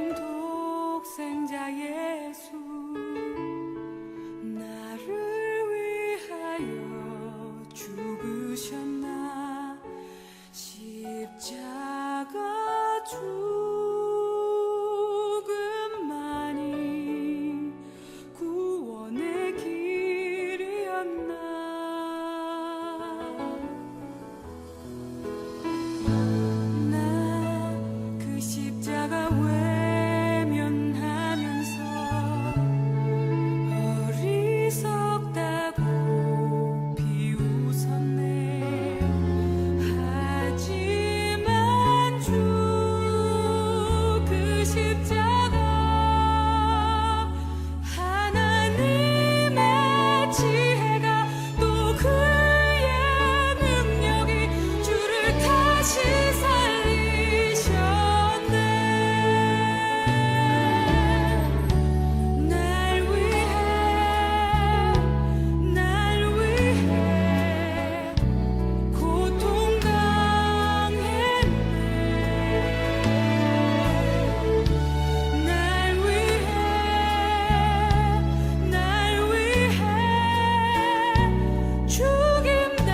하나님 독생자 예수 나를 위하여 죽으셨나 십자가 죽음만이 구원의 길이었나 나 그 십자가 외면하면서 어리석다고 비웃었네 하지만 주 그 십자가 하나님의 지혜가 또 그의 능력이 주를 다시 살리셨네 날 위해 고통당했네 날 위해 죽임당했네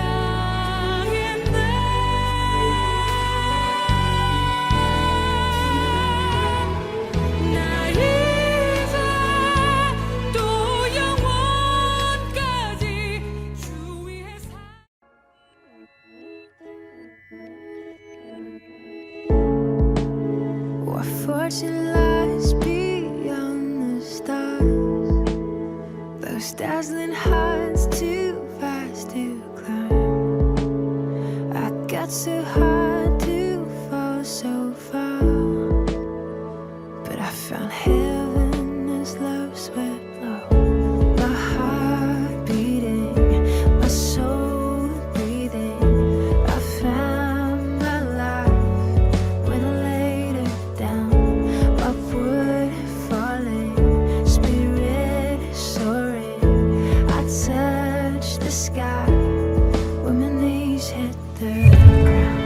나 이제 또 영원까지 주 위에 What fortune lies beyond the stars? Those dazzling heights too fast to climb. I got so high to fall so far, but I found heaven as love swept low. My heart beating, my soul breathing. I found my life when I laid it down. Upward falling, spirit soaring. I touched the sky when my knees hit the ground.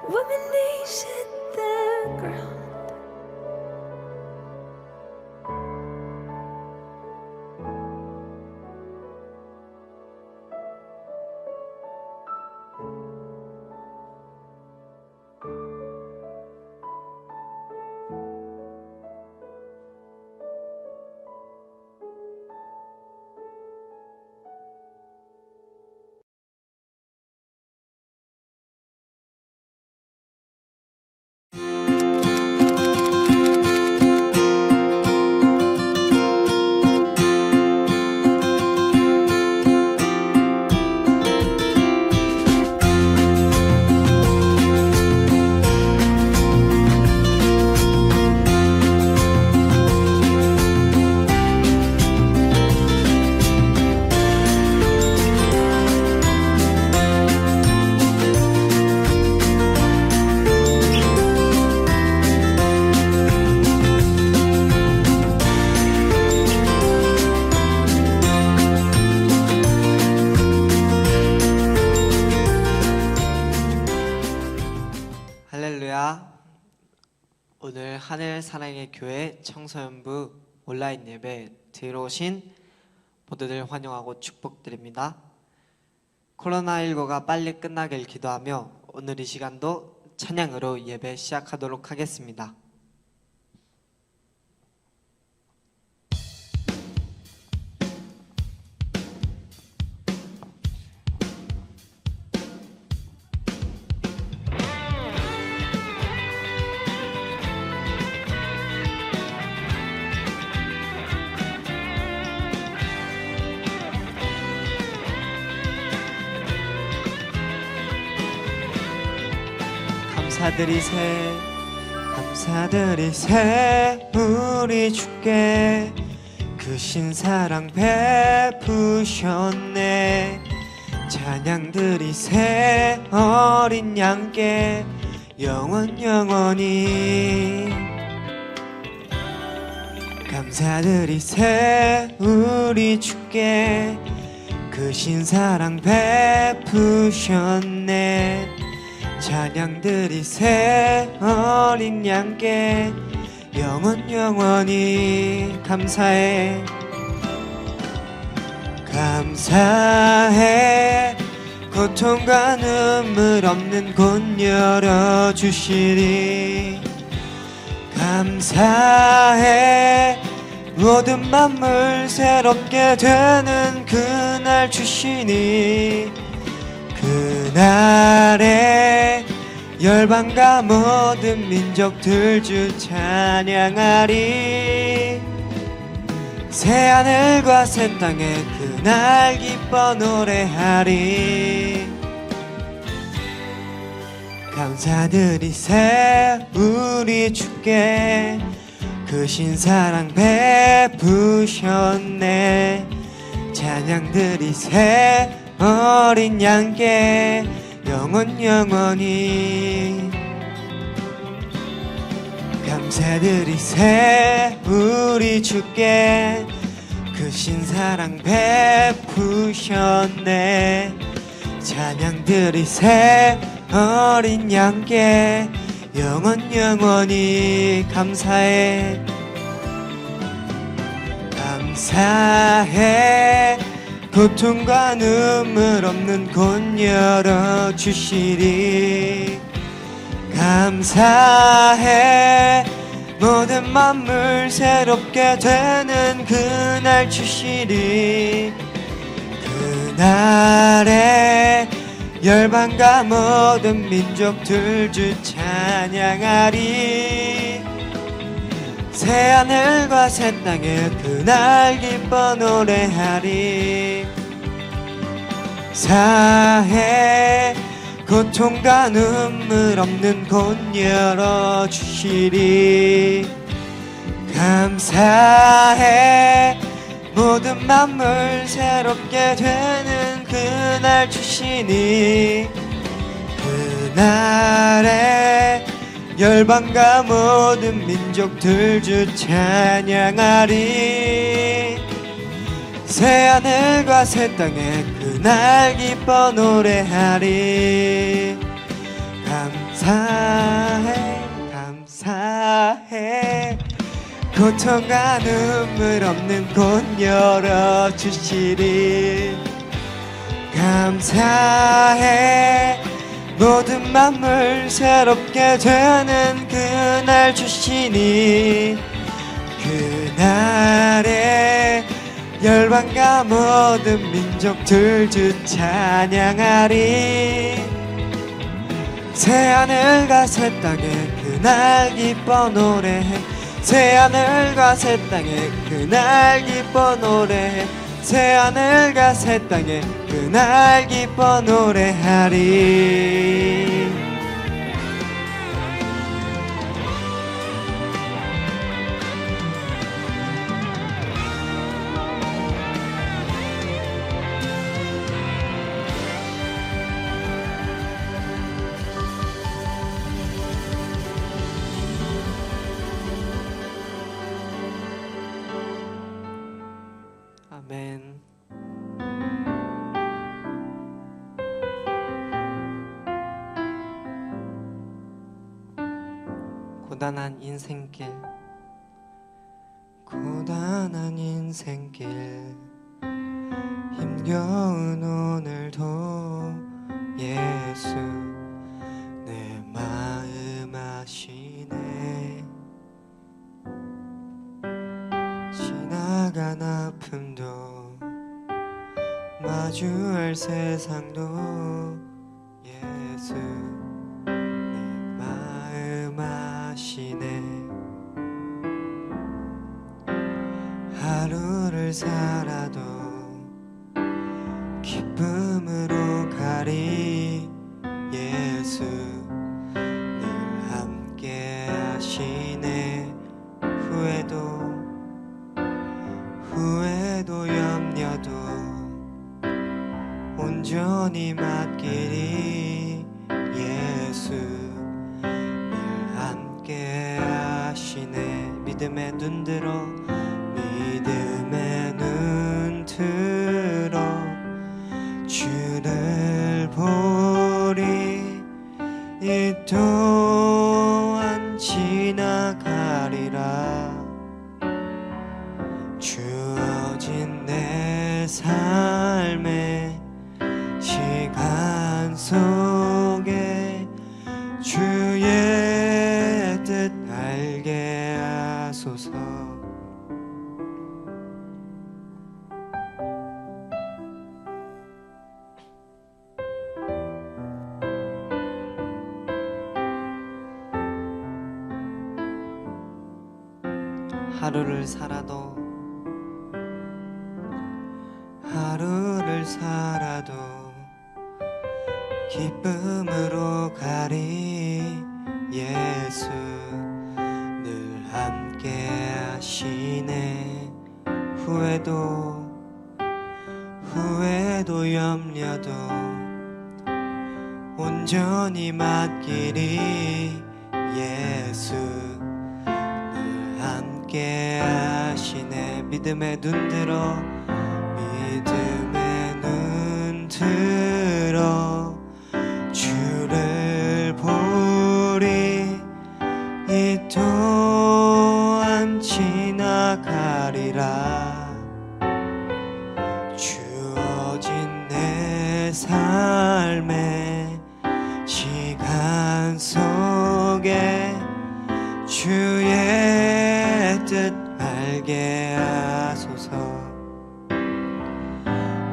when my knees hit the ground. 할렐루야. 오늘 하늘 사랑의 교회 청소년부 온라인 예배 들어오신 모두들 환영하고 축복드립니다. 코로나19가 빨리 끝나길 기도하며 오늘 이 시간도 찬양으로 예배 시작하도록 하겠습니다. 감사드리세 우리 주께 크신 사랑 베푸셨네. 찬양드리세 어린 양께 영원히. 감사드리세 우리 주께 크신 사랑 베푸셨네. 찬양드리세 어린 양께 영원히. 감사해 고통과 눈물 없는 곳 열어주시리. 감사해 모든 만물 새롭게 되는 그날 주시니. 그날에 열방과 모든 민족들 주 찬양하리. 새하늘과 새 땅에 그날 기뻐 노래하리. 감사드리세 우리 주께 크신 사랑 베푸셨네. 찬양드리세 어린 양께 영원히. 감사드리세 우리 주께 크신 사랑 베푸셨네. 찬양드리세 어린 양께 영원히. 감사해 고통과 눈물 없는 곳 열어주시리. 감사해 모든 만물 새롭게 되는 그날 주시리. 그날에 열방과 모든 민족들 주 찬양하리. 새하늘과 새 땅에 그날 기뻐 노래하리. 사해 고통과 눈물 없는 곳 열어주시리. 감사해 모든 만물 새롭게 되는 그날 주시니. 그날에 열방과 모든 민족들 주 찬양하리. 새하늘과 새 땅에 그날 기뻐 노래하리. 감사해 감사해 고통과 눈물 없는 곳 열어주시리 감사해 모든 만물 새롭게 되는 그날 주시니 그날에 열방과 모든 민족들 주 찬양하리 새하늘과 새 땅에 그날 기뻐 노래해 새하늘과 새 땅에 그날 기뻐 노래해 새하늘과 새 땅에 그날 기뻐 노래하리 아멘. 고단한 인생길 고단한 인생길 힘겨운 오늘도 예수 내 마음 아시네 지나간 아픔도 마주할 세상도 예수 내 마음 아시네 하루를 살아도 기쁨으로 가리 예수 늘 함께 하시네 후회도 염려도 온전히 맡기리 예수 늘 함께 하시네 믿음의 눈 들어 주를 보리 이 또한 지나가리라 주어진 내 삶의 시간 속에 주의 뜻 알게 하소서 하루를 살아도 기쁨으로 가리 예수 늘 함께 하시네 후회도 염려도 온전히 맡기리 예수 늘 함께 하시네 믿음의 눈 들어 주를 보리 이 또한 지나가리라 주어진 내 삶의 시간 속에 주의 뜻 알게 하소서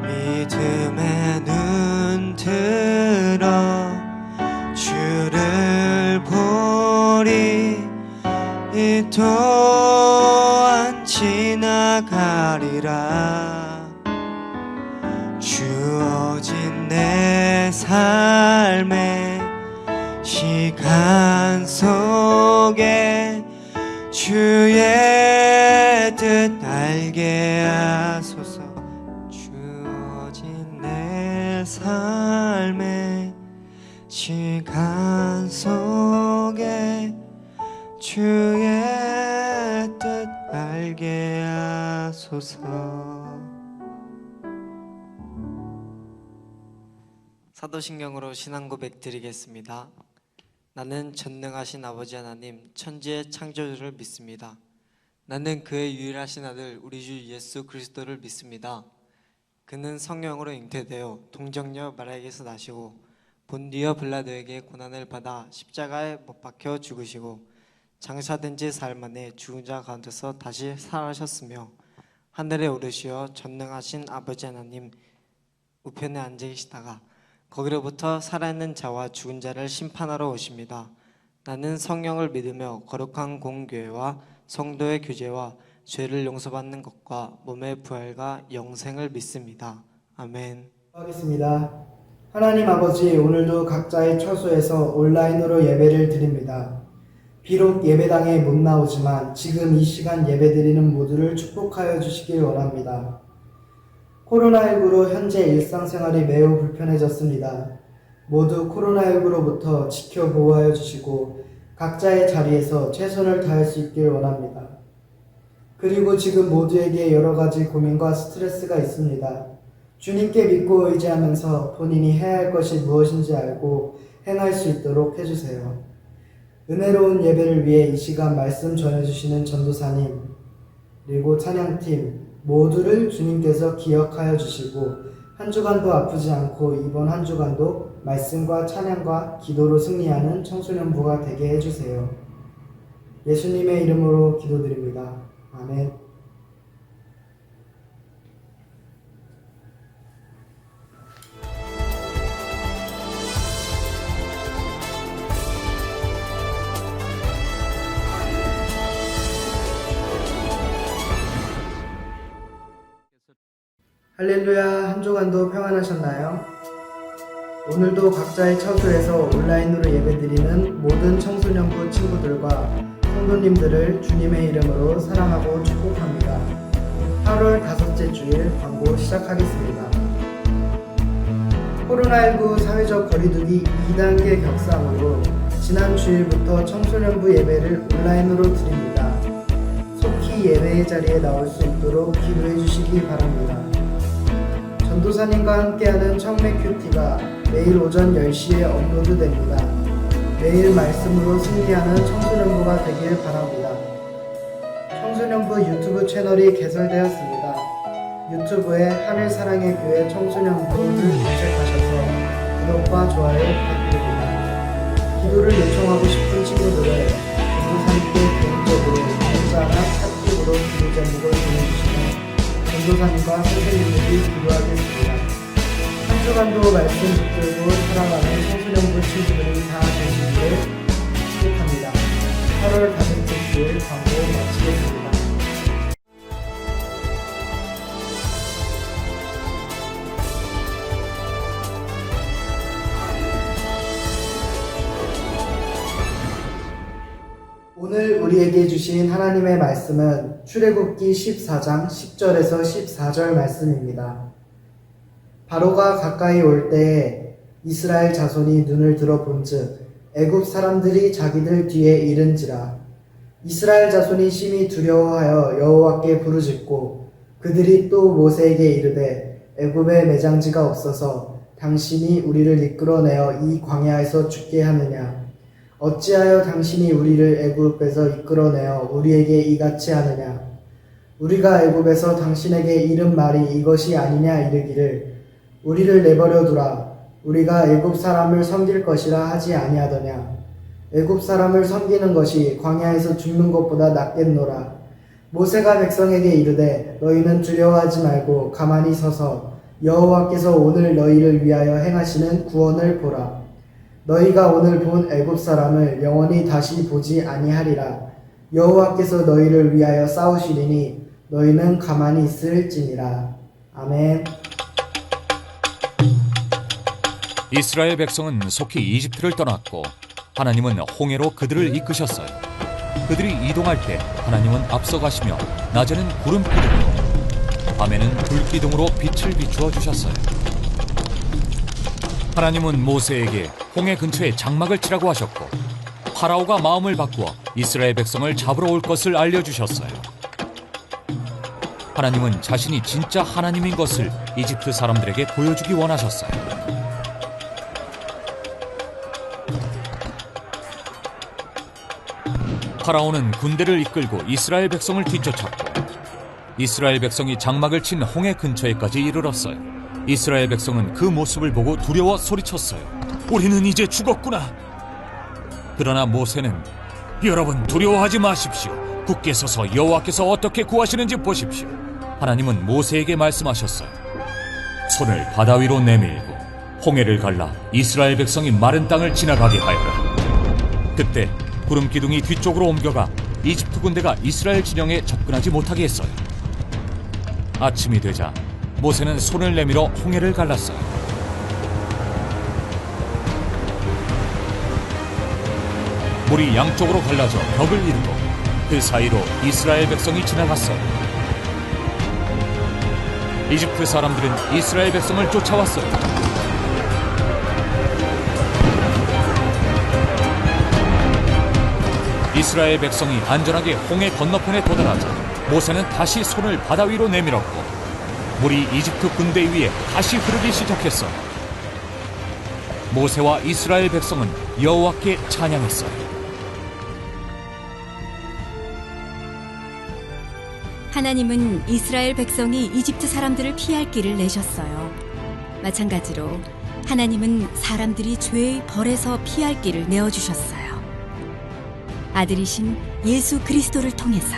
믿음의 눈 들어 주를 보리 이 또한 지나가리라 주어진 내 삶의 시간 속에 주의 뜻 알게 하소서 주어진 내 삶의 시간 속에 주의 뜻 알게 하소서 사도신경으로 신앙 고백 드리겠습니다. 나는 전능하신 아버지 하나님 천지의 창조주를 믿습니다. 나는 그의 유일하신 아들 우리 주 예수 그리스도를 믿습니다. 그는 성령으로 잉태되어 동정녀 마리아에게서 나시고 본디어 빌라도에게 고난을 받아 십자가에 못 박혀 죽으시고 장사된 지 사흘 만에 죽은 자 가운데서 다시 살아나셨으며 하늘에 오르시어 전능하신 아버지 하나님 우편에 앉아 계시다가 거기로부터 살아있는 자와 죽은 자를 심판하러 오십니다. 나는 성령을 믿으며 거룩한 공교회와 성도의 교제와 죄를 용서받는 것과 몸의 부활과 영생을 믿습니다. 아멘. 하겠습니다. 하나님 아버지, 오늘도 각자의 처소에서 온라인으로 예배를 드립니다. 비록 예배당에 못 나오지만 지금 이 시간 예배드리는 모두를 축복하여 주시길 원합니다. 코로나19로 현재 일상생활이 매우 불편해졌습니다. 모두 코로나19로부터 지켜 보호하여 주시고 각자의 자리에서 최선을 다할 수 있길 원합니다. 그리고 지금 모두에게 여러 가지 고민과 스트레스가 있습니다. 주님께 믿고 의지하면서 본인이 해야 할 것이 무엇인지 알고 행할 수 있도록 해주세요. 은혜로운 예배를 위해 이 시간 말씀 전해주시는 전도사님 그리고 찬양팀 모두를 주님께서 기억하여 주시고 한 주간도 아프지 않고 이번 한 주간도 말씀과 찬양과 기도로 승리하는 청소년부가 되게 해주세요. 예수님의 이름으로 기도드립니다. 아멘. 할렐루야, 한 주간도 평안하셨나요? 오늘도 각자의 처소에서 온라인으로 예배드리는 모든 청소년부 친구들과 성도님들을 주님의 이름으로 사랑하고 축복합니다. 8월 5째 주일 광고 시작하겠습니다. 코로나19 사회적 거리두기 2단계 격상으로 지난 주일부터 청소년부 예배를 온라인으로 드립니다. 속히 예배의 자리에 나올 수 있도록 기도해 주시기 바랍니다. 전도사님과 함께하는 청매 큐티가 매일 오전 10시에 업로드됩니다. 매일 말씀으로 승리하는 청소년부가 되길 바랍니다. 청소년부 유튜브 채널이 개설되었습니다. 유튜브에 하늘사랑의 교회 청소년부를 검색하셔서 구독과 좋아요 부탁드립니다. 기도를 요청하고 싶은 친구들은 전도사님께 개인적으로 문자나 카톡으로 기도 제목을 보내주시면 전도사님과 선생님들이 기도하겠습니다. 한 주간도 말씀 붙들고 살아가는 청소년부 친구들이 다 되시기를 축복합니다. 8월 5째 주일 광고 마치겠습니다. 오늘 우리에게 주신 하나님의 말씀은 출애굽기 14장 10절에서 14절 말씀입니다. 바로가 가까이 올 때에 이스라엘 자손이 눈을 들어 본즉 애굽 사람들이 자기들 뒤에 이른지라. 이스라엘 자손이 심히 두려워하여 여호와께 부르짖고 그들이 또 모세에게 이르되 애굽에 매장지가 없어서 당신이 우리를 이끌어내어 이 광야에서 죽게 하느냐. 어찌하여 당신이 우리를 애굽에서 이끌어내어 우리에게 이같이 하느냐. 우리가 애굽에서 당신에게 이른 말이 이것이 아니냐 이르기를 우리를 내버려 두라. 우리가 애굽 사람을 섬길 것이라 하지 아니하더냐. 애굽 사람을 섬기는 것이 광야에서 죽는 것보다 낫겠노라. 모세가 백성에게 이르되 너희는 두려워하지 말고 가만히 서서 여호와께서 오늘 너희를 위하여 행하시는 구원을 보라. 너희가 오늘 본 애굽 사람을 영원히 다시 보지 아니하리라. 여호와께서 너희를 위하여 싸우시리니 너희는 가만히 있을지니라. 아멘. 이스라엘 백성은 속히 이집트를 떠났고 하나님은 홍해로 그들을 이끄셨어요. 그들이 이동할 때 하나님은 앞서가시며 낮에는 구름 기둥으로 밤에는 불 기둥으로 빛을 비추어 주셨어요. 하나님은 모세에게 홍해 근처에 장막을 치라고 하셨고 파라오가 마음을 바꾸어 이스라엘 백성을 잡으러 올 것을 알려주셨어요. 하나님은 자신이 진짜 하나님인 것을 이집트 사람들에게 보여주기 원하셨어요. 파라오는 군대를 이끌고 이스라엘 백성을 뒤쫓았고 이스라엘 백성이 장막을 친 홍해 근처에까지 이르렀어요. 이스라엘 백성은 그 모습을 보고 두려워 소리쳤어요. 우리는 이제 죽었구나. 그러나 모세는 여러분 두려워하지 마십시오. 굳게 서서 여호와께서 어떻게 구하시는지 보십시오. 하나님은 모세에게 말씀하셨어요. 손을 바다 위로 내밀고 홍해를 갈라 이스라엘 백성이 마른 땅을 지나가게 하여라. 그때 구름 기둥이 뒤쪽으로 옮겨가 이집트 군대가 이스라엘 진영에 접근하지 못하게 했어요. 아침이 되자 모세는 손을 내밀어 홍해를 갈랐어요. 물이 양쪽으로 갈라져 벽을 이루고 그 사이로 이스라엘 백성이 지나갔어요. 이집트 사람들은 이스라엘 백성을 쫓아왔어요. 이스라엘 백성이 안전하게 홍해 건너편에 도달하자 모세는 다시 손을 바다 위로 내밀었고 물이 이집트 군대 위에 다시 흐르기 시작했어요. 모세와 이스라엘 백성은 여호와께 찬양했어요. 하나님은 이스라엘 백성이 이집트 사람들을 피할 길을 내셨어요. 마찬가지로 하나님은 사람들이 죄의 벌에서 피할 길을 내어주셨어요. 아들이신 예수 그리스도를 통해서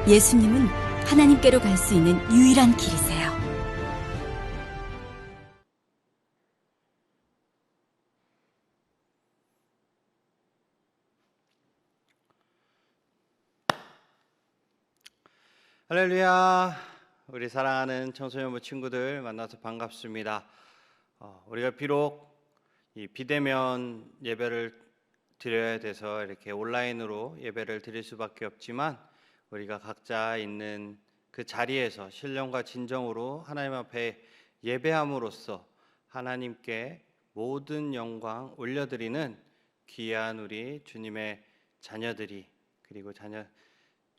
예수님은 하나님께로 갈 수 있는 유일한 길이세요. 할렐루야. 우리 사랑하는 청소년부 친구들 만나서 반갑습니다. 우리가 비록 이 비대면 예배를 드려야 돼서 이렇게 온라인으로 예배를 드릴 수밖에 없지만 우리가 각자 있는 그 자리에서 신령과 진정으로 하나님 앞에 예배함으로써 하나님께 모든 영광 올려드리는 귀한 우리 주님의 자녀들이 그리고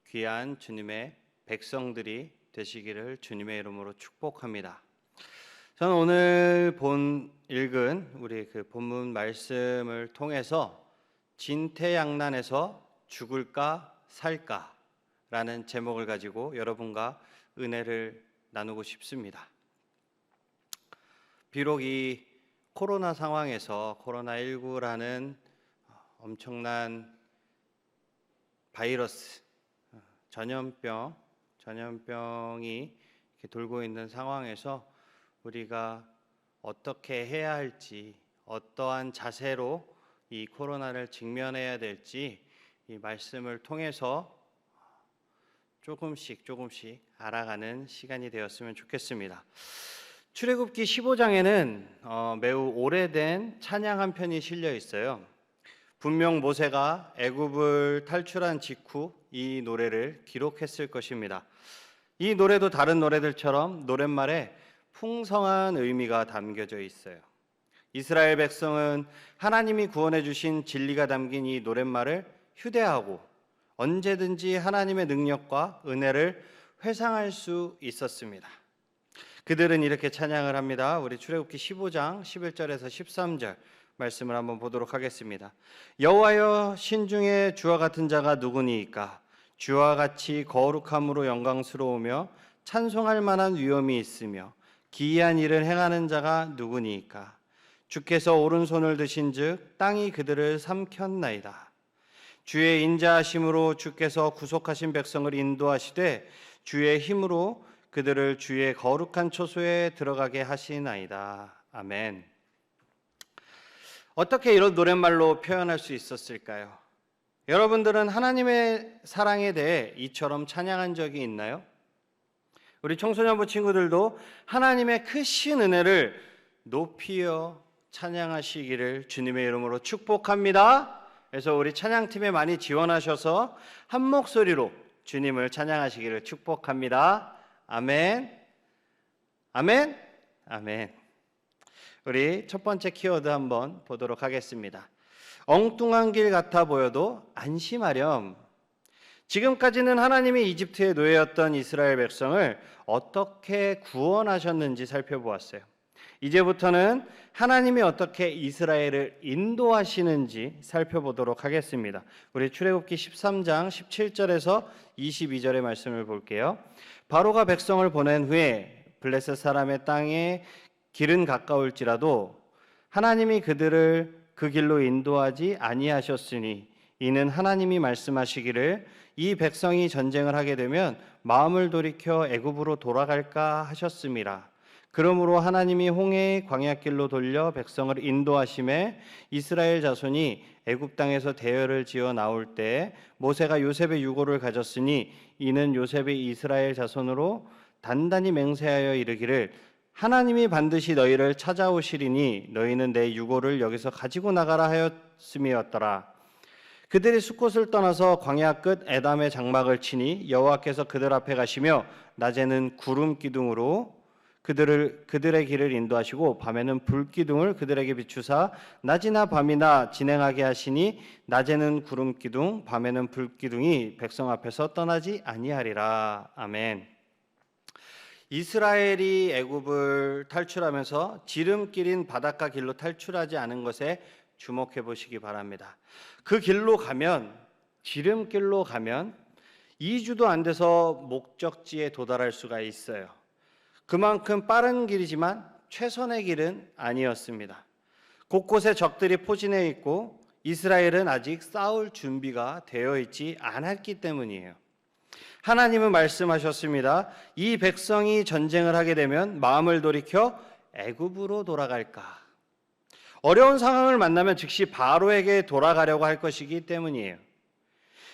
귀한 주님의 백성들이 되시기를 주님의 이름으로 축복합니다. 저는 오늘 읽은 우리 그 본문 말씀을 통해서 진퇴양난에서 죽을까 살까 라는 제목을 가지고 여러분과 은혜를 나누고 싶습니다. 비록 이 코로나 상황에서 코로나19라는 엄청난 바이러스, 전염병이 이렇게 돌고 있는 상황에서 우리가 어떻게 해야 할지, 어떠한 자세로 이 코로나를 직면해야 될지 이 말씀을 통해서 조금씩 알아가는 시간이 되었으면 좋겠습니다. 출애굽기 15장에는 매우 오래된 찬양 한 편이 실려 있어요. 분명 모세가 애굽을 탈출한 직후 이 노래를 기록했을 것입니다. 이 노래도 다른 노래들처럼 노랫말에 풍성한 의미가 담겨져 있어요. 이스라엘 백성은 하나님이 구원해 주신 진리가 담긴 이 노랫말을 휴대하고 언제든지 하나님의 능력과 은혜를 회상할 수 있었습니다. 그들은 이렇게 찬양을 합니다. 우리 출애굽기 15장 11절에서 13절 말씀을 한번 보도록 하겠습니다. 여호와여, 신중에 주와 같은 자가 누구니이까? 주와 같이 거룩함으로 영광스러우며 찬송할 만한 위엄이 있으며 기이한 일을 행하는 자가 누구니이까? 주께서 오른손을 드신즉 땅이 그들을 삼켰나이다. 주의 인자하심으로 주께서 구속하신 백성을 인도하시되 주의 힘으로 그들을 주의 거룩한 초소에 들어가게 하시나이다. 아멘. 어떻게 이런 노랫말로 표현할 수 있었을까요? 여러분들은 하나님의 사랑에 대해 이처럼 찬양한 적이 있나요? 우리 청소년부 친구들도 하나님의 크신 은혜를 높이어 찬양하시기를 주님의 이름으로 축복합니다. 그래서 우리 찬양팀에 많이 지원하셔서 한 목소리로 주님을 찬양하시기를 축복합니다. 아멘. 아멘. 아멘. 우리 첫 번째 키워드 한번 보도록 하겠습니다. 엉뚱한 길 같아 보여도 안심하렴. 지금까지는 하나님이 이집트의 노예였던 이스라엘 백성을 어떻게 구원하셨는지 살펴보았어요. 이제부터는 하나님이 어떻게 이스라엘을 인도하시는지 살펴보도록 하겠습니다. 우리 출애굽기 13장 17절에서 22절의 말씀을 볼게요. 바로가 백성을 보낸 후에 블레셋 사람의 땅에 길은 가까울지라도 하나님이 그들을 그 길로 인도하지 아니하셨으니 이는 하나님이 말씀하시기를 이 백성이 전쟁을 하게 되면 마음을 돌이켜 애굽으로 돌아갈까 하셨음이라. 그러므로 하나님이 홍해의 광야길로 돌려 백성을 인도하심에 이스라엘 자손이 애굽 땅에서 대열을 지어 나올 때 모세가 요셉의 유고를 가졌으니 이는 요셉이 이스라엘 자손으로 단단히 맹세하여 이르기를 하나님이 반드시 너희를 찾아오시리니 너희는 내 유고를 여기서 가지고 나가라 하였음이었더라. 그들이 숫곳을 떠나서 광야 끝 에담의 장막을 치니 여호와께서 그들 앞에 가시며 낮에는 구름 기둥으로 그들의 길을 인도하시고 밤에는 불 기둥을 그들에게 비추사 낮이나 밤이나 진행하게 하시니 낮에는 구름 기둥 밤에는 불 기둥이 백성 앞에서 떠나지 아니하리라. 아멘. 이스라엘이 애굽을 탈출하면서 지름길인 바닷가 길로 탈출하지 않은 것에 주목해 보시기 바랍니다. 그 길로 가면, 지름길로 가면 2주도 안 돼서 목적지에 도달할 수가 있어요. 그만큼 빠른 길이지만 최선의 길은 아니었습니다. 곳곳에 적들이 포진해 있고 이스라엘은 아직 싸울 준비가 되어 있지 않았기 때문이에요. 하나님은 말씀하셨습니다. 이 백성이 전쟁을 하게 되면 마음을 돌이켜 애굽으로 돌아갈까? 어려운 상황을 만나면 즉시 바로에게 돌아가려고 할 것이기 때문이에요.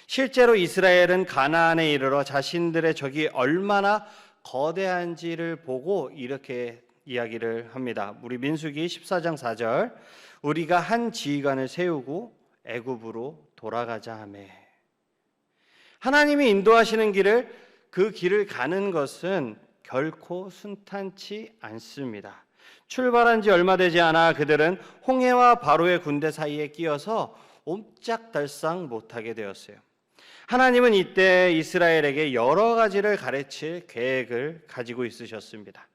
실제로 이스라엘은 가나안에 이르러 자신들의 적이 얼마나 거대한지를 보고 이렇게 이야기를 합니다. 우리 민수기 14장 4절 우리가 한 지휘관을 세우고 애굽으로 돌아가자 하매. 하나님이 인도하시는 길을 그 길을 가는 것은 결코 순탄치 않습니다. 출발한 지 얼마 되지 않아 그들은 홍해와 바로의 군대 사이에 끼어서 옴짝달싹 못하게 되었어요. 하나님은 이때 이스라엘에게 여러 가지를 가르칠 계획을 가지고 있으셨습니다.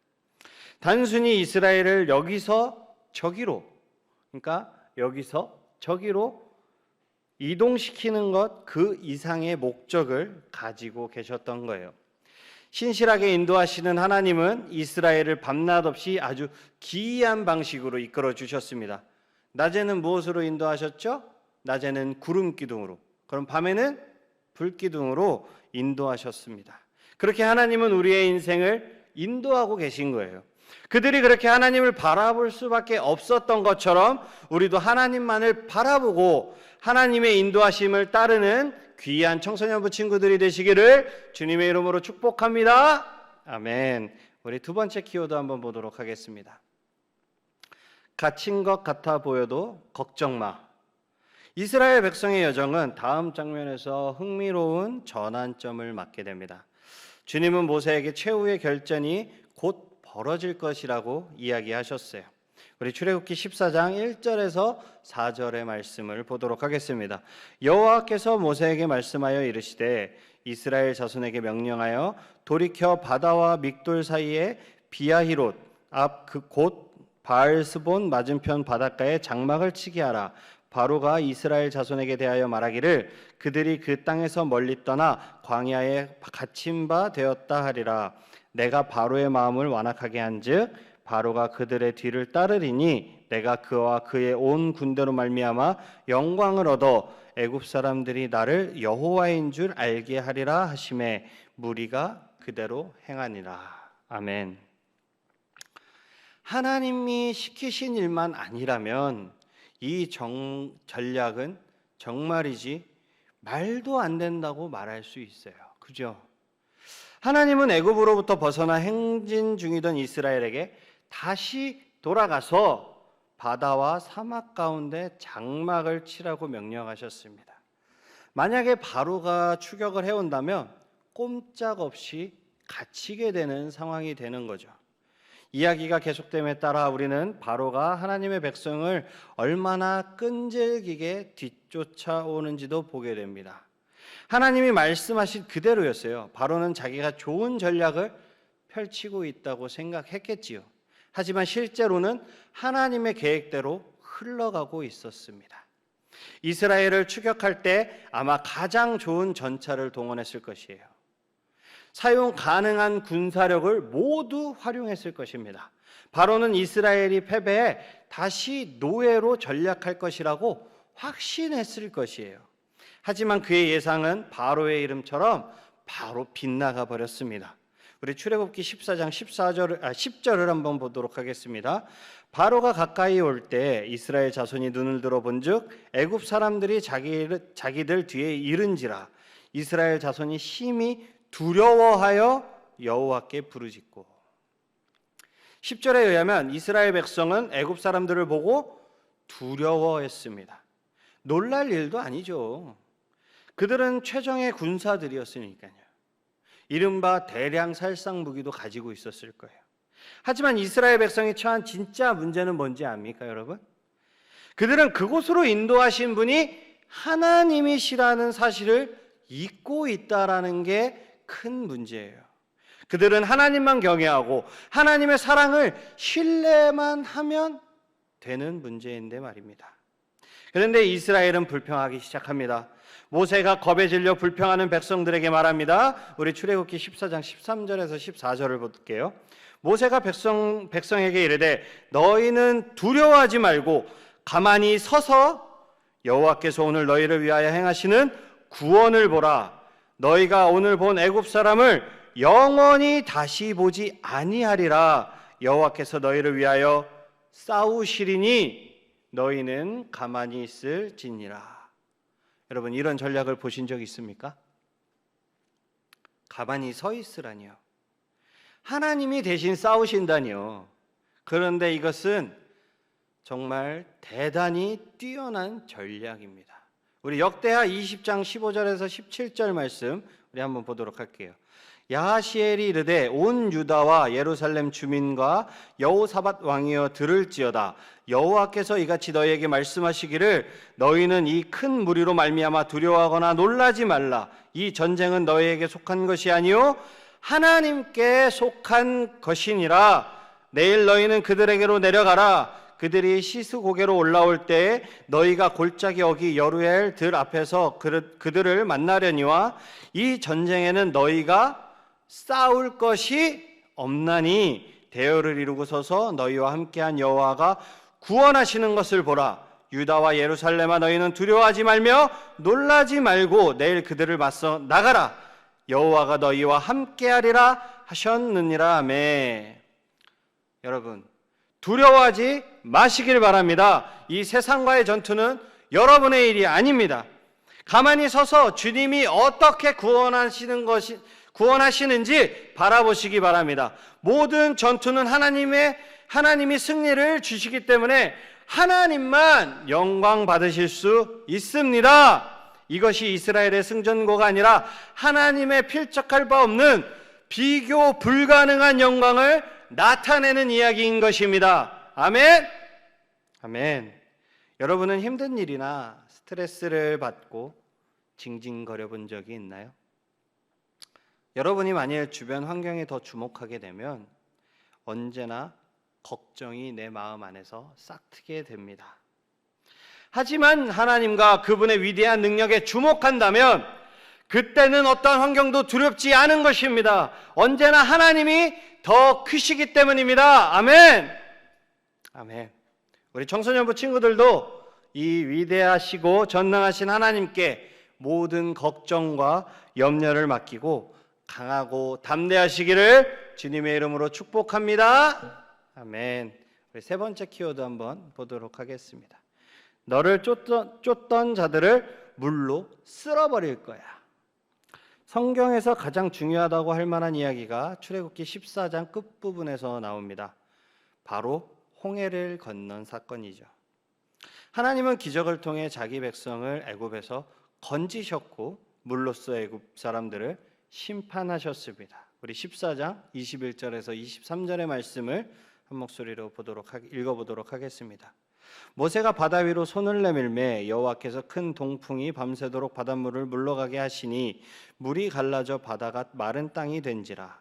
단순히 이스라엘을 여기서 저기로, 그러니까 여기서 저기로 이동시키는 것 그 이상의 목적을 가지고 계셨던 거예요. 신실하게 인도하시는 하나님은 이스라엘을 밤낮 없이 아주 기이한 방식으로 이끌어 주셨습니다. 낮에는 무엇으로 인도하셨죠? 낮에는 구름 기둥으로, 그럼 밤에는 불 기둥으로 인도하셨습니다. 그렇게 하나님은 우리의 인생을 인도하고 계신 거예요. 그들이 그렇게 하나님을 바라볼 수밖에 없었던 것처럼 우리도 하나님만을 바라보고 하나님의 인도하심을 따르는 귀한 청소년부 친구들이 되시기를 주님의 이름으로 축복합니다. 아멘. 우리 두 번째 키워드 한번 보도록 하겠습니다. 갇힌 것 같아 보여도 걱정 마. 이스라엘 백성의 여정은 다음 장면에서 흥미로운 전환점을 맞게 됩니다. 주님은 모세에게 최후의 결전이 곧 벌어질 것이라고 이야기하셨어요. 우리 출애굽기 14장 1절에서 4절의 말씀을 보도록 하겠습니다. 여호와께서 모세에게 말씀하여 이르시되 이스라엘 자손에게 명령하여 돌이켜 바다와 믹돌 사이에 비아히롯 앞 그 곧 바알스본 맞은편 바닷가에 장막을 치게 하라. 바로가 이스라엘 자손에게 대하여 말하기를 그들이 그 땅에서 멀리 떠나 광야에 갇힌 바 되었다 하리라. 내가 바로의 마음을 완악하게 한즉 바로가 그들의 뒤를 따르리니 내가 그와 그의 온 군대로 말미암아 영광을 얻어 애굽 사람들이 나를 여호와인 줄 알게 하리라 하시매 무리가 그대로 행하니라. 아멘. 하나님이 시키신 일만 아니라면 이 전략은 정말이지 말도 안 된다고 말할 수 있어요. 그죠? 하나님은 애굽으로부터 벗어나 행진 중이던 이스라엘에게 다시 돌아가서 바다와 사막 가운데 장막을 치라고 명령하셨습니다. 만약에 바로가 추격을 해온다면 꼼짝없이 갇히게 되는 상황이 되는 거죠. 이야기가 계속됨에 따라 우리는 바로가 하나님의 백성을 얼마나 끈질기게 뒤쫓아오는지도 보게 됩니다. 하나님이 말씀하신 그대로였어요. 바로는 자기가 좋은 전략을 펼치고 있다고 생각했겠지요. 하지만 실제로는 하나님의 계획대로 흘러가고 있었습니다. 이스라엘을 추격할 때 아마 가장 좋은 전차를 동원했을 것이에요. 사용 가능한 군사력을 모두 활용했을 것입니다. 바로는 이스라엘이 패배해 다시 노예로 전락할 것이라고 확신했을 것이에요. 하지만 그의 예상은 바로의 이름처럼 바로 빗나가 버렸습니다. 우리 출애굽기 14장 10절을 한번 보도록 하겠습니다. 바로가 가까이 올 때 이스라엘 자손이 눈을 들어 본즉 애굽 사람들이 자기들 뒤에 이른지라 이스라엘 자손이 심히 두려워하여 여호와께 부르짖고. 10절에 의하면 이스라엘 백성은 애굽 사람들을 보고 두려워했습니다. 놀랄 일도 아니죠. 그들은 최정의 군사들이었으니까요. 이른바 대량 살상 무기도 가지고 있었을 거예요. 하지만 이스라엘 백성이 처한 진짜 문제는 뭔지 압니까, 여러분? 그들은 그곳으로 인도하신 분이 하나님이시라는 사실을 잊고 있다라는 게 큰 문제예요. 그들은 하나님만 경외하고 하나님의 사랑을 신뢰만 하면 되는 문제인데 말입니다. 그런데 이스라엘은 불평하기 시작합니다. 모세가 겁에 질려 불평하는 백성들에게 말합니다. 우리 출애굽기 14장 13절에서 14절을 볼게요. 모세가 백성에게 이르되 너희는 두려워하지 말고 가만히 서서 여호와께서 오늘 너희를 위하여 행하시는 구원을 보라. 너희가 오늘 본 애굽 사람을 영원히 다시 보지 아니하리라. 여호와께서 너희를 위하여 싸우시리니 너희는 가만히 있을지니라. 여러분, 이런 전략을 보신 적 있습니까? 가만히 서 있으라니요. 하나님이 대신 싸우신다니요. 그런데 이것은 정말 대단히 뛰어난 전략입니다. 우리 역대하 20장 15절에서 17절 말씀 우리 한번 보도록 할게요. 야하시엘이 이르되 온 유다와 예루살렘 주민과 여호사밧 왕이여 들을지어다. 여호와께서 이같이 너희에게 말씀하시기를 너희는 이 큰 무리로 말미암아 두려워하거나 놀라지 말라. 이 전쟁은 너희에게 속한 것이 아니요 하나님께 속한 것이니라. 내일 너희는 그들에게로 내려가라. 그들이 시스고개로 올라올 때에 너희가 골짜기 어기 여루엘 들 앞에서 그들을 만나려니와 이 전쟁에는 너희가 싸울 것이 없나니 대열을 이루고 서서 너희와 함께한 여호와가 구원하시는 것을 보라. 유다와 예루살렘아 너희는 두려워하지 말며 놀라지 말고 내일 그들을 맞서 나가라. 여호와가 너희와 함께하리라 하셨느니라. 아멘. 여러분, 두려워하지 마시길 바랍니다. 이 세상과의 전투는 여러분의 일이 아닙니다. 가만히 서서 주님이 어떻게 구원하시는지 바라보시기 바랍니다. 모든 전투는 하나님이 승리를 주시기 때문에 하나님만 영광 받으실 수 있습니다. 이것이 이스라엘의 승전고가 아니라 하나님의 필적할 바 없는 비교 불가능한 영광을 나타내는 이야기인 것입니다. 아멘. 아멘. 여러분은 힘든 일이나 스트레스를 받고 징징거려 본 적이 있나요? 여러분이 만일 주변 환경에 더 주목하게 되면 언제나 걱정이 내 마음 안에서 싹트게 됩니다. 하지만 하나님과 그분의 위대한 능력에 주목한다면 그때는 어떤 환경도 두렵지 않은 것입니다. 언제나 하나님이 더 크시기 때문입니다. 아멘. 아멘. 우리 청소년부 친구들도 이 위대하시고 전능하신 하나님께 모든 걱정과 염려를 맡기고 강하고 담대하시기를 주님의 이름으로 축복합니다. 아멘. 우리 세 번째 키워드 한번 보도록 하겠습니다. 너를 쫓던 자들을 물로 쓸어버릴 거야. 성경에서 가장 중요하다고 할 만한 이야기가 출애굽기 14장 끝부분에서 나옵니다. 바로 홍해를 건넌 사건이죠. 하나님은 기적을 통해 자기 백성을 애굽에서 건지셨고 물로써 애굽 사람들을 심판하셨습니다. 우리 14장 21절에서 23절의 말씀을 한 목소리로 읽어보도록 하겠습니다. 모세가 바다 위로 손을 내밀매 여호와께서 큰 동풍이 밤새도록 바닷물을 물러가게 하시니 물이 갈라져 바다가 마른 땅이 된지라.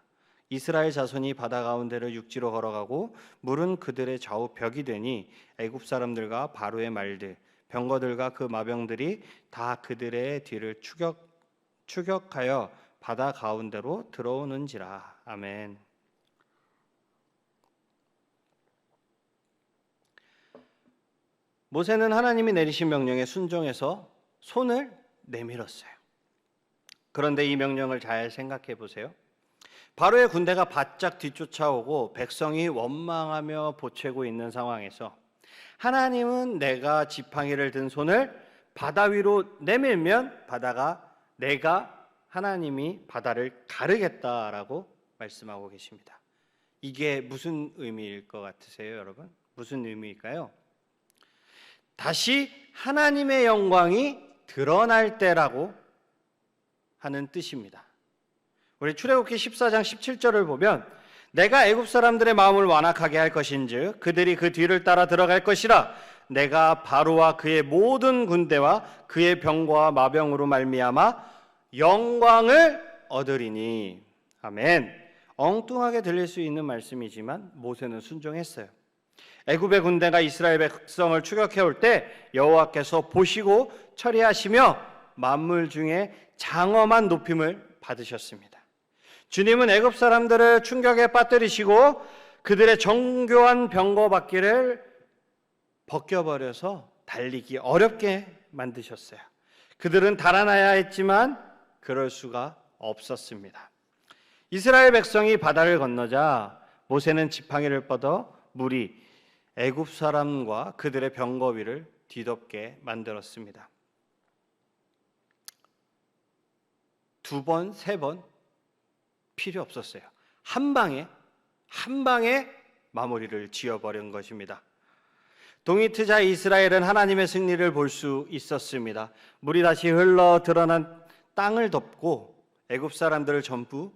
이스라엘 자손이 바다 가운데를 육지로 걸어가고 물은 그들의 좌우 벽이 되니 애굽 사람들과 바로의 말들 병거들과 그 마병들이 다 그들의 뒤를 추격하여 바다 가운데로 들어오는지라. 아멘. 모세는 하나님이 내리신 명령에 순종해서 손을 내밀었어요. 그런데 이 명령을 잘 생각해 보세요. 바로의 군대가 바짝 뒤쫓아오고 백성이 원망하며 보채고 있는 상황에서 하나님은 내가 지팡이를 든 손을 바다 위로 내밀면 하나님이 바다를 가르겠다라고 말씀하고 계십니다. 이게 무슨 의미일 것 같으세요, 여러분? 무슨 의미일까요? 다시 하나님의 영광이 드러날 때라고 하는 뜻입니다. 우리 출애굽기 14장 17절을 보면 내가 애굽 사람들의 마음을 완악하게 할 것인즉 그들이 그 뒤를 따라 들어갈 것이라. 내가 바로와 그의 모든 군대와 그의 병거와 마병으로 말미암아 영광을 얻으리니. 아멘. 엉뚱하게 들릴 수 있는 말씀이지만 모세는 순종했어요. 애굽의 군대가 이스라엘 백성을 추격해 올 때 여호와께서 보시고 처리하시며 만물 중에 장엄한 높임을 받으셨습니다. 주님은 애굽 사람들을 충격에 빠뜨리시고 그들의 정교한 병거 바퀴를 벗겨버려서 달리기 어렵게 만드셨어요. 그들은 달아나야 했지만 그럴 수가 없었습니다. 이스라엘 백성이 바다를 건너자 모세는 지팡이를 뻗어 물이 애굽 사람과 그들의 병거 위를 뒤덮게 만들었습니다. 2번, 3번 필요 없었어요. 한 방에 마무리를 지어버린 것입니다. 동이 트자 이스라엘은 하나님의 승리를 볼 수 있었습니다. 물이 다시 흘러 드러난 땅을 덮고 애굽 사람들을 전부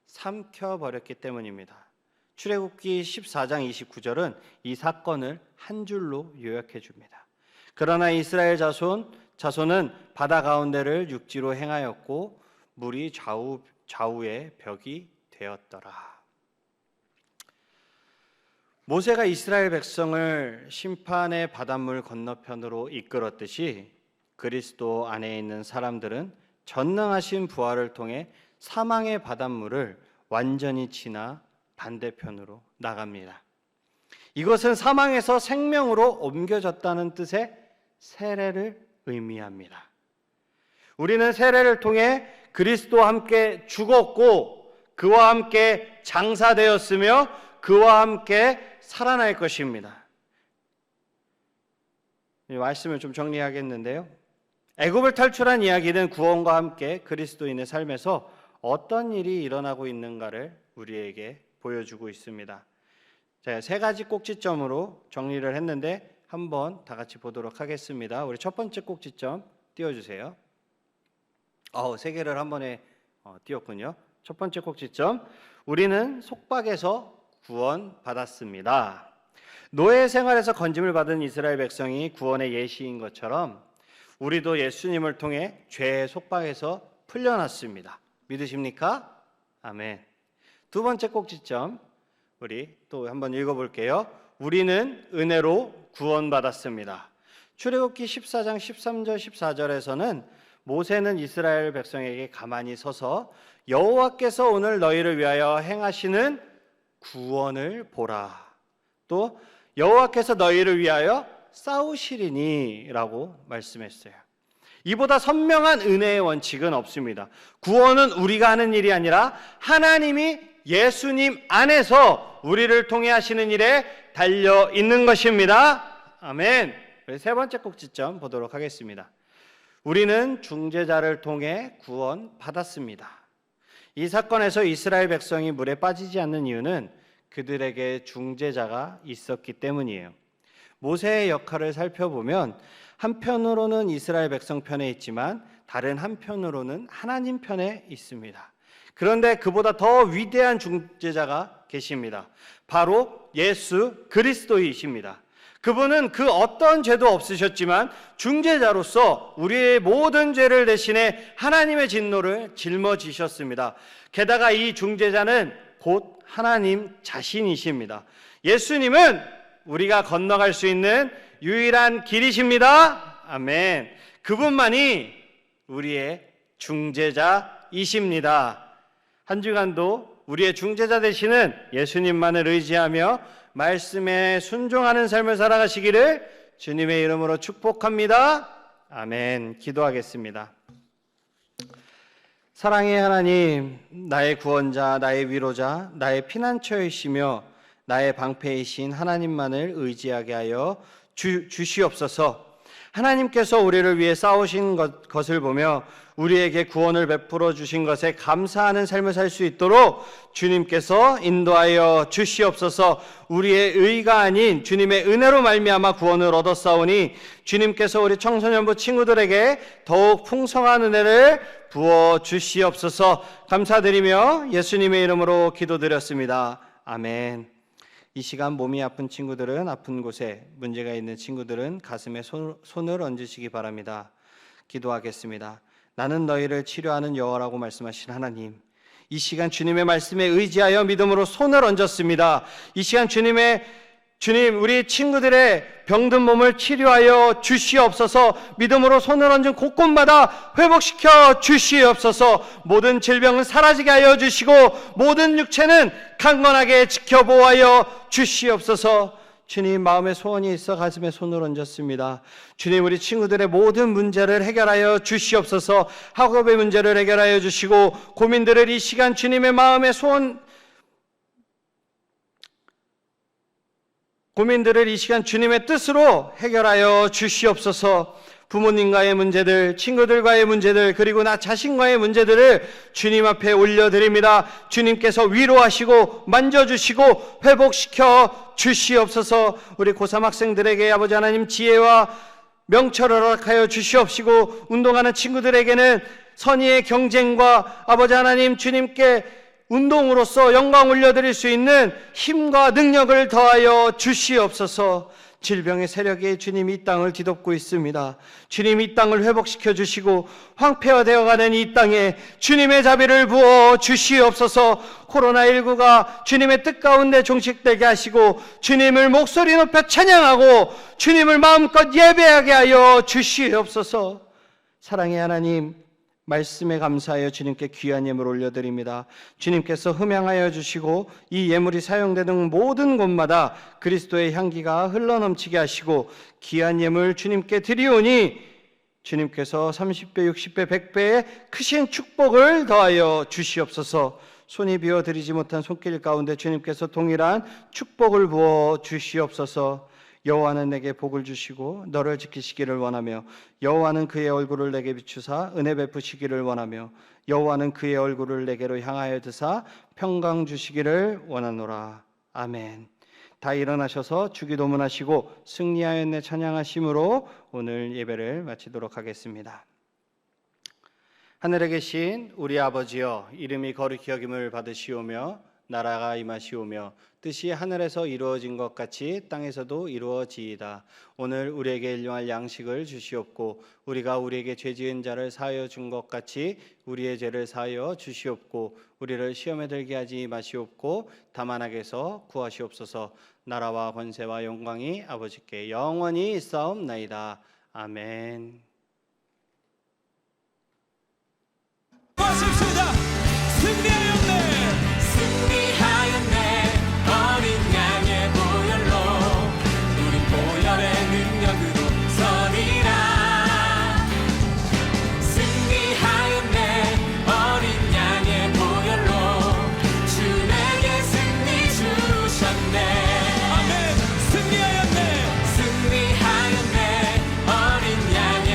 삼켜버렸기 때문입니다. 출애굽기 14장 29절은 이 사건을 한 줄로 요약해 줍니다. 그러나 이스라엘 자손은 바다 가운데를 육지로 행하였고 물이 좌우의 벽이 되었더라. 모세가 이스라엘 백성을 심판의 바닷물 건너편으로 이끌었듯이 그리스도 안에 있는 사람들은 전능하신 부활을 통해 사망의 바닷물을 완전히 지나 반대편으로 나갑니다. 이것은 사망에서 생명으로 옮겨졌다는 뜻의 세례를 의미합니다. 우리는 세례를 통해 그리스도와 함께 죽었고 그와 함께 장사되었으며 그와 함께 살아날 것입니다. 이 말씀을 좀 정리하겠는데요. 애굽을 탈출한 이야기는 구원과 함께 그리스도인의 삶에서 어떤 일이 일어나고 있는가를 우리에게 보여주고 있습니다. 제가 3가지 꼭지점으로 정리를 했는데 한번 다 같이 보도록 하겠습니다. 우리 첫 번째 꼭지점 띄워주세요. 3개를 한 번에 띄웠군요. 첫 번째 꼭지점, 우리는 속박에서 구원받았습니다. 노예 생활에서 건짐을 받은 이스라엘 백성이 구원의 예시인 것처럼 우리도 예수님을 통해 죄의 속박에서 풀려났습니다. 믿으십니까? 아멘. 두 번째 꼭지점, 우리 또 한번 읽어볼게요. 우리는 은혜로 구원받았습니다. 출애굽기 14장 13절 14절에서는 모세는 이스라엘 백성에게 가만히 서서 여호와께서 오늘 너희를 위하여 행하시는 구원을 보라. 또 여호와께서 너희를 위하여 싸우시리니 라고 말씀했어요. 이보다 선명한 은혜의 원칙은 없습니다. 구원은 우리가 하는 일이 아니라 하나님이 예수님 안에서 우리를 통해 하시는 일에 달려 있는 것입니다. 아멘. 세 번째 꼭지점 보도록 하겠습니다. 우리는 중재자를 통해 구원받았습니다. 이 사건에서 이스라엘 백성이 물에 빠지지 않는 이유는 그들에게 중재자가 있었기 때문이에요. 모세의 역할을 살펴보면 한편으로는 이스라엘 백성 편에 있지만 다른 한편으로는 하나님 편에 있습니다. 그런데 그보다 더 위대한 중재자가 계십니다. 바로 예수 그리스도이십니다. 그분은 그 어떤 죄도 없으셨지만 중재자로서 우리의 모든 죄를 대신해 하나님의 진노를 짊어지셨습니다. 게다가 이 중재자는 곧 하나님 자신이십니다. 예수님은 우리가 건너갈 수 있는 유일한 길이십니다. 아멘. 그분만이 우리의 중재자이십니다. 한 주간도 우리의 중재자 되시는 예수님만을 의지하며 말씀에 순종하는 삶을 살아가시기를 주님의 이름으로 축복합니다. 아멘. 기도하겠습니다. 사랑의 하나님, 나의 구원자, 나의 위로자, 나의 피난처이시며 나의 방패이신 하나님만을 의지하게 하여 주시옵소서. 하나님께서 우리를 위해 싸우신 것을 보며 우리에게 구원을 베풀어 주신 것에 감사하는 삶을 살 수 있도록 주님께서 인도하여 주시옵소서. 우리의 의가 아닌 주님의 은혜로 말미암아 구원을 얻었사오니 주님께서 우리 청소년부 친구들에게 더욱 풍성한 은혜를 부어 주시옵소서. 감사드리며 예수님의 이름으로 기도드렸습니다. 아멘. 이 시간 몸이 아픈 친구들은 아픈 곳에, 문제가 있는 친구들은 가슴에 손을 얹으시기 바랍니다. 기도하겠습니다. 나는 너희를 치료하는 여호와라고 말씀하신 하나님, 이 시간 주님의 말씀에 의지하여 믿음으로 손을 얹었습니다. 이 시간 주님, 우리 친구들의 병든 몸을 치료하여 주시옵소서. 믿음으로 손을 얹은 곳곳마다 회복시켜 주시옵소서. 모든 질병은 사라지게 하여 주시고 모든 육체는 강건하게 지켜보아여 주시옵소서. 주님, 마음에 소원이 있어 가슴에 손을 얹었습니다. 주님, 우리 친구들의 모든 문제를 해결하여 주시옵소서. 학업의 문제를 해결하여 주시고 고민들을 이 시간 주님의 마음에 고민들을 이 시간 주님의 뜻으로 해결하여 주시옵소서. 부모님과의 문제들, 친구들과의 문제들, 그리고 나 자신과의 문제들을 주님 앞에 올려드립니다. 주님께서 위로하시고 만져주시고 회복시켜 주시옵소서. 우리 고3 학생들에게 아버지 하나님 지혜와 명철을 허락하여 주시옵시고, 운동하는 친구들에게는 선의의 경쟁과 아버지 하나님 주님께 운동으로서 영광 올려드릴 수 있는 힘과 능력을 더하여 주시옵소서. 질병의 세력이 주님 이 땅을 뒤덮고 있습니다. 주님 이 땅을 회복시켜 주시고 황폐화되어가는 이 땅에 주님의 자비를 부어 주시옵소서. 코로나19가 주님의 뜻 가운데 종식되게 하시고 주님을 목소리 높여 찬양하고 주님을 마음껏 예배하게 하여 주시옵소서. 사랑의 하나님, 말씀에 감사하여 주님께 귀한 예물 올려드립니다. 주님께서 흠양하여 주시고 이 예물이 사용되는 모든 곳마다 그리스도의 향기가 흘러넘치게 하시고 귀한 예물 주님께 드리오니 주님께서 30배, 60배, 100배의 크신 축복을 더하여 주시옵소서. 손이 비어 드리지 못한 손길 가운데 주님께서 동일한 축복을 부어 주시옵소서. 여호와는 내게 복을 주시고 너를 지키시기를 원하며 여호와는 그의 얼굴을 내게 비추사 은혜 베푸시기를 원하며 여호와는 그의 얼굴을 내게로 향하여 드사 평강 주시기를 원하노라. 아멘. 다 일어나셔서 주기도문하시고 승리하였네 찬양하심으로 오늘 예배를 마치도록 하겠습니다. 하늘에 계신 우리 아버지여, 이름이 거룩히 여김을 받으시오며 나라가 임하시오며 뜻이 하늘에서 이루어진 것 같이 땅에서도 이루어지이다. 오늘 우리에게 일용할 양식을 주시옵고 우리가 우리에게 죄 지은 자를 사하여 준 것 같이 우리의 죄를 사하여 주시옵고 우리를 시험에 들게 하지 마시옵고 다만 악에서 구하시옵소서. 나라와 권세와 영광이 아버지께 영원히 있사옵나이다. 아멘. 하십시다. 승리하였네. 승리하였네. 어린 양의 보혈로 우린 보혈의 능력으로 서리라. 승리하였네. 어린 양의 보혈로 주 내게 승리 주셨네. 아멘. 승리하였네. 승리하였네. 어린 양의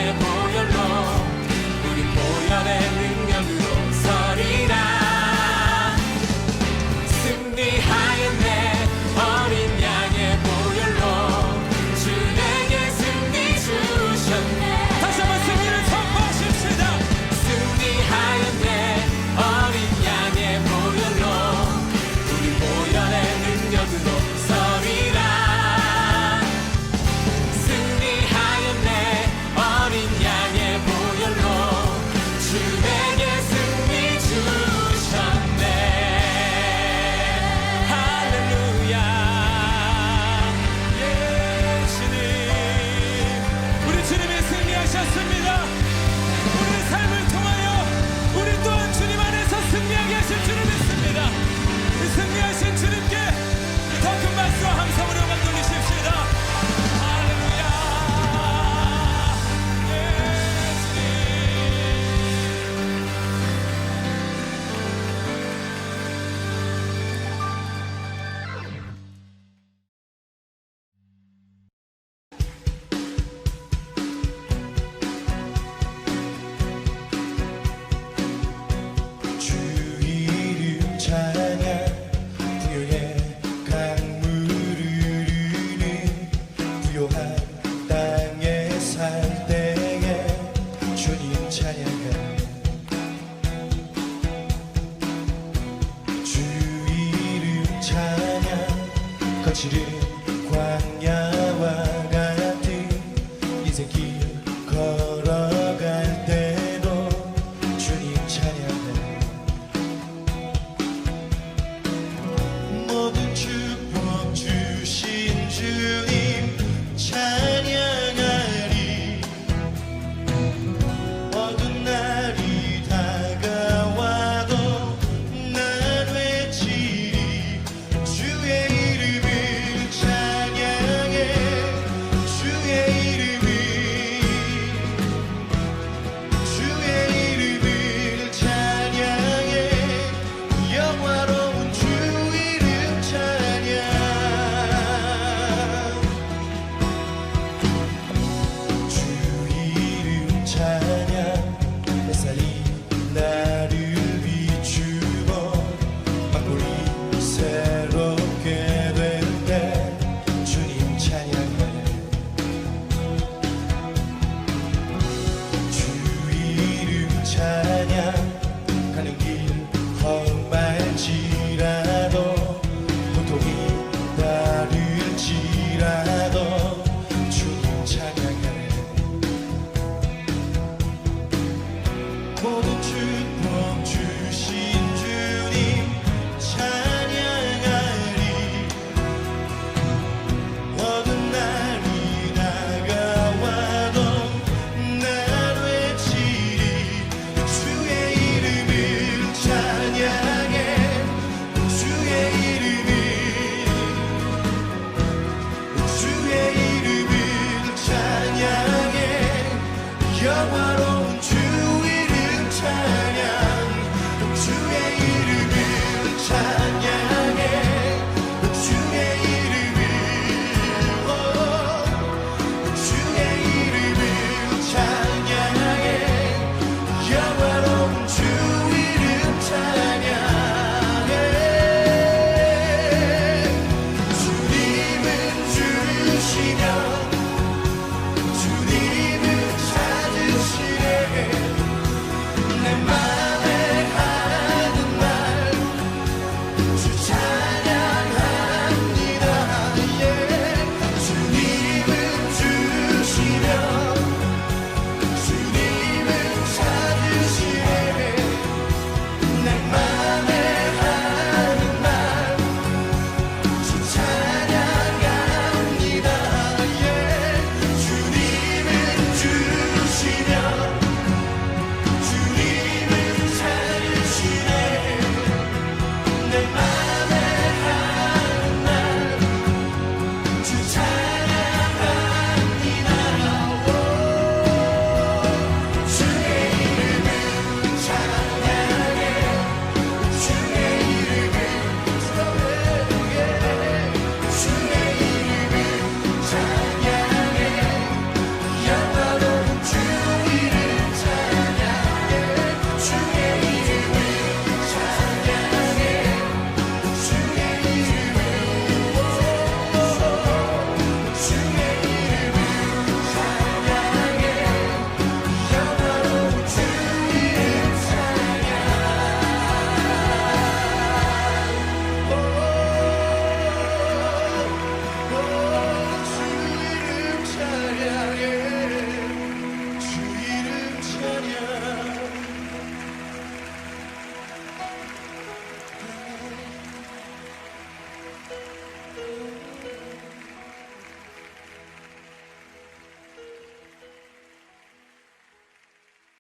찬양하네 주 이름 찬양 거칠은 광야와 같은 인생길 걸어갈 때도 주님 찬양하네 모든 축복 주신 주님 찬양하리 어두운 날이 다가와도 난 외치리 주의 이름을 찬양해 주의 이름을 찬양해 영화로운 주 이름 찬양 주 이름 찬양 햇살이 나를 비추고 막골이 새롭게 될 때 주님 찬양하네 주 이름 찬양 가는 길 험할지라도 고통이 따를지라도 주님 찬양하네 모든 축복